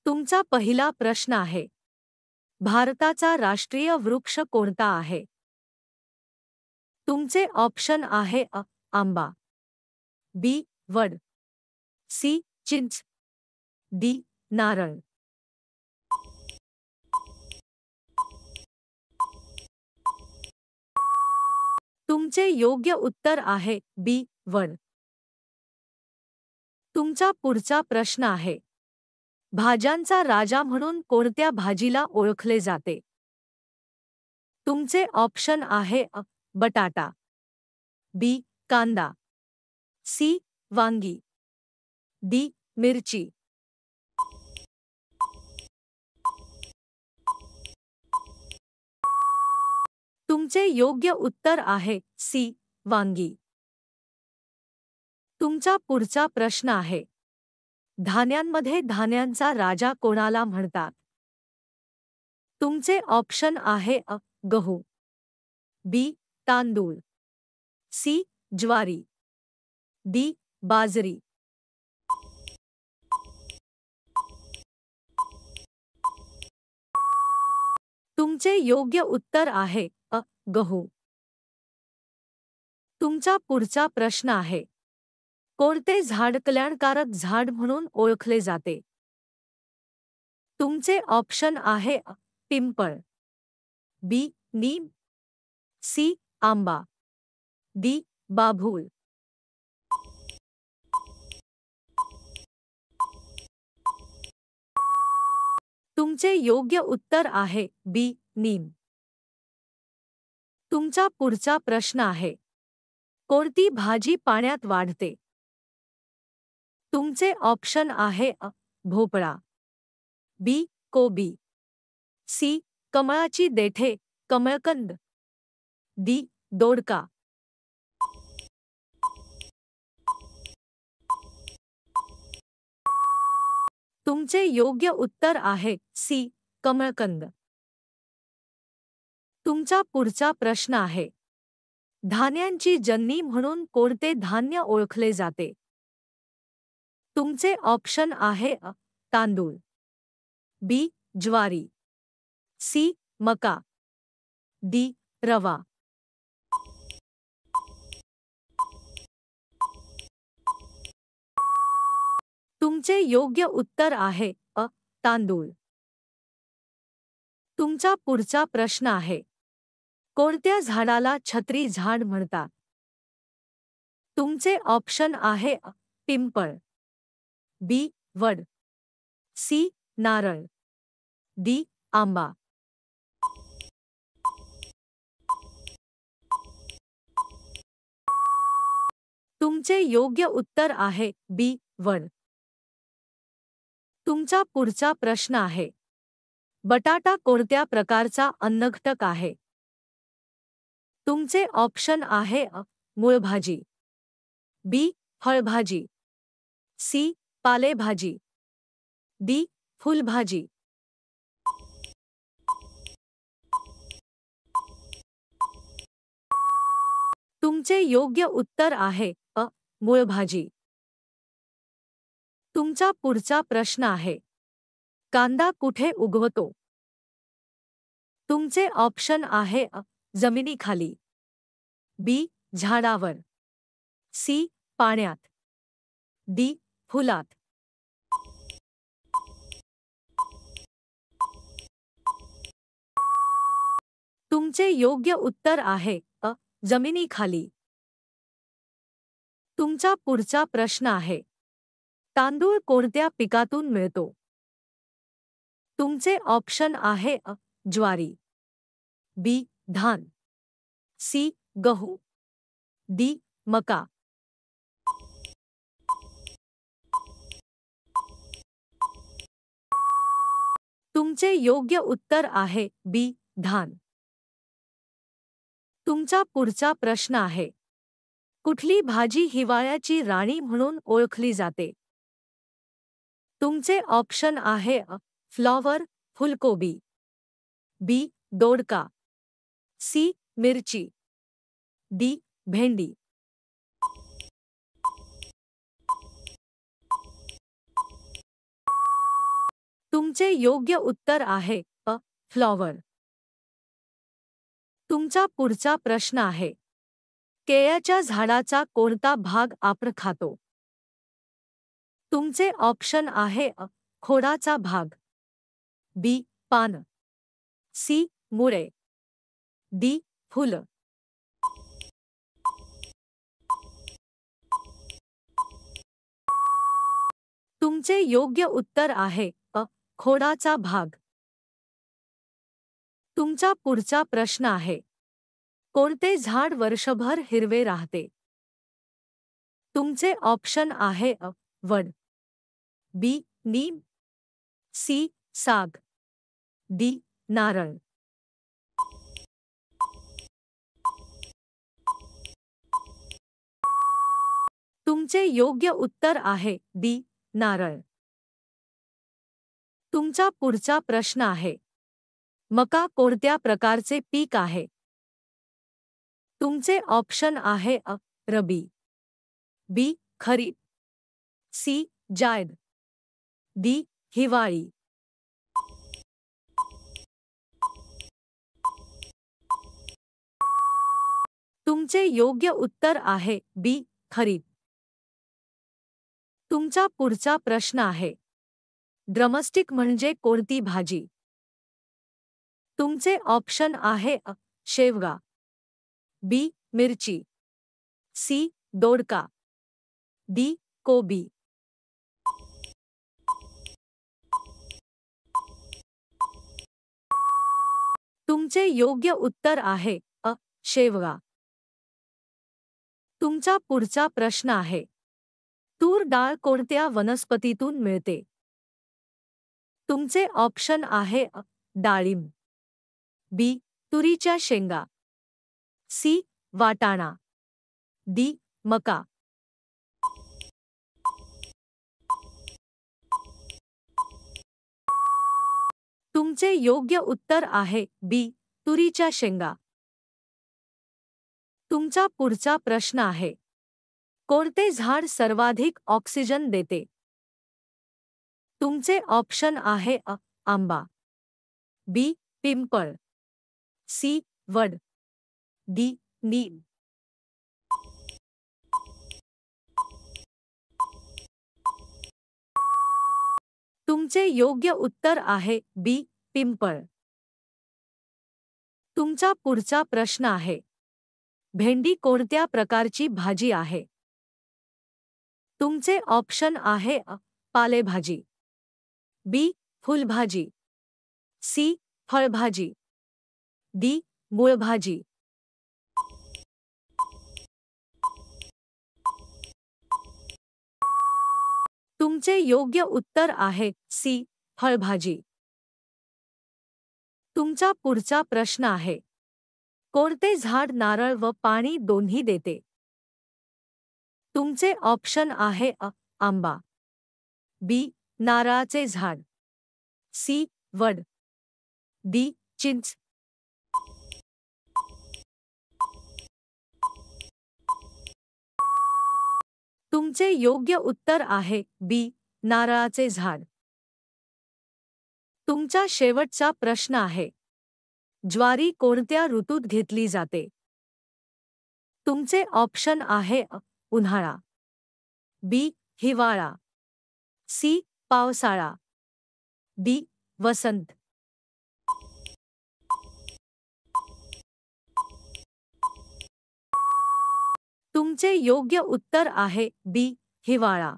तुमचा पहिला प्रश्न आहे, भारताचा राष्ट्रीय वृक्ष कोणता आहे? तुमचे ऑप्शन आहे आंबा, बी वड, सी चिंच, डी नारळ. तुमचे योग्य उत्तर आहे बी वड. तुमचा पुढचा प्रश्न आहे, भाज्यांचा राजा म्हणून कोणत्या भाजीला ओळखले जाते? तुमचे ऑप्शन आहे बटाटा, बी कांदा, सी वांगी, डी मिरची. तुमचे योग्य उत्तर आहे सी वांगी. तुमचा पुढचा प्रश्न आहे, धान्यांमध्ये धान्यांचा राजा कोणाला म्हणतात? तुमचे ऑप्शन आहे गहू, बी तांदूळ, सी ज्वारी, डी बाजरी. तुमचे योग्य उत्तर आहे गहू. तुमचा पुढचा प्रश्न आहे, कोणते झाड कल्याणकारक झाड म्हणून ओळखले जाते? तुमचे ऑप्शन आहे पिंपळ, बी नीम, सी आंबा, डी बाभूळ. तुमचे योग्य उत्तर आहे बी नीम. तुमचा पुढचा प्रश्न आहे, कोणती भाजी पाण्यात वाढते? तुमचे ऑप्शन आहे भोपळा, बी कोबी, सी कमळाची देठे कमळकंद, डी दोडका. तुमचे योग्य उत्तर आहे सी कमळकंद. तुमचा पुढचा प्रश्न आहे, धान्यांची जननी म्हणून कोणते धान्य ओळखले जाते? तुमचे ऑप्शन आहे तांदूळ, बी ज्वारी, सी मका, डी रवा. तुमचे योग्य उत्तर आहे तांदूळ. तुमचा पुढचा प्रश्न आहे, कोणत्या झाडाला छत्री झाड म्हणतात? तुमचे ऑप्शन आहे पिंपळ, बी वड, सी नारळ, डी आंबा. तुमचे योग्य उत्तर आहे बी वड. तुमचा पुढचा प्रश्न आहे, बटाटा कोणत्या प्रकारचा अन्नघटक आहे? तुमचे ऑप्शन आहे मूळभाजी, बी फळभाजी, सी पालेभाजी, डी फुलभाजी. तुमचे योग्य उत्तर आहे मूळभाजी. तुमचा पुढचा प्रश्न आहे, कांदा कुठे उगवतो? तुमचे ऑप्शन आहे जमिनीखाली, बी झाडावर, सी पाण्यात, डी फुलात. तुमचे योग्य उत्तर आहे जमिनीखाली. तुमचा पुढचा प्रश्न आहे, तांदूळ कोणत्या पिकातून मिळतो? तुमचे ऑप्शन आहे ज्वारी, बी धान, सी गहू, डी मका. तुमचे योग्य उत्तर आहे बी धान. तुमचा पुढचा प्रश्न आहे, कुठली भाजी हिवाळ्याची राणी म्हणून ओळखली जाते? तुमचे ऑप्शन आहे फ्लॉवर फुलकोबी, बी दोडका, सी मिरची, डी भेंडी. तुमचे तुमचे योग्य उत्तर आहे अ. फ्लॉवर. तुमचा पुढचा प्रश्न आहे. केळ्याच्या झाडाचा कोणता भाग आपण खातो? तुमचे ऑप्शन आहे अ. खोडाचा भाग, बी. पान, सी. मुळे, डी. फुलं. तुमचे योग्य उत्तर आहे अ. खोडाचा भाग. तुमचा पुढचा प्रश्न आहे. कोणते झाड वर्षभर हिरवे राहते? तुमचे ऑप्शन आहे अ. वड, बी. नीम, सी. साग, डी. नारळ. तुमचे योग्य उत्तर आहे डी. नारळ. तुमचा पुढचा प्रश्न आहे. मका कोणत्या प्रकारचे पीक आहे? तुमचे ऑप्शन आहे अ. रबी, बी. खरीप, सी. जायद, डी. हिवाळी. तुमचे योग्य उत्तर आहे बी. खरीप. तुमचा पुढचा प्रश्न आहे. ड्रमस्टिक म्हणजे कोणती भाजी? तुमचे ऑप्शन आहे अ. शेवगा, बी. मिरची, सी. दोडका, डी. कोबी. तुमचे योग्य उत्तर आहे अ. शेवगा. तुमचा पुढचा प्रश्न आहे. तूर डाळ कोणत्या वनस्पतीतून मिळते? तुमचे ऑप्शन आहे अ. डाळिंब, बी. तुरीच्या शेंगा, सी. वाटाणा, डी. मका. तुमचे योग्य उत्तर आहे बी. तुरीच्या शेंगा. तुमचा पुढचा प्रश्न आहे. कोणते झाड सर्वाधिक ऑक्सिजन देते? तुमचे ऑप्शन आहे अ. आंबा, बी. पिंपळ, सी. वड, डी. नीम. तुमचे योग्य उत्तर आहे बी. पिंपळ. तुमचा पुढचा प्रश्न आहे. भेंडी कोणत्या प्रकारची भाजी आहे? तुमचे ऑप्शन आहे अ. पालेभाजी, बी. फुलभाजी, सी. फळभाजी, डी. मूळभाजी. तुमचे योग्य उत्तर आहे सी. फळभाजी. तुमचा पुढचा प्रश्न आहे. कोणते झाड नारळ व पाणी दोन्ही देते? तुमचे ऑप्शन आहे अ. आंबा, बी. नारळाचे झाड, सी. वड, डी. चिंच. तुमचे योग्य उत्तर आहे बी. नारळाचे झाड. तुमचा शेवटचा प्रश्न आहे. ज्वारी कोणत्या ऋतूत घेतली जाते? तुमचे ऑप्शन आहे अ. उन्हाळा, बी. हिवाळा, सी. पावसाळा, डी. वसंत. तुमचे योग्य उत्तर आहे बी. हिवाळा.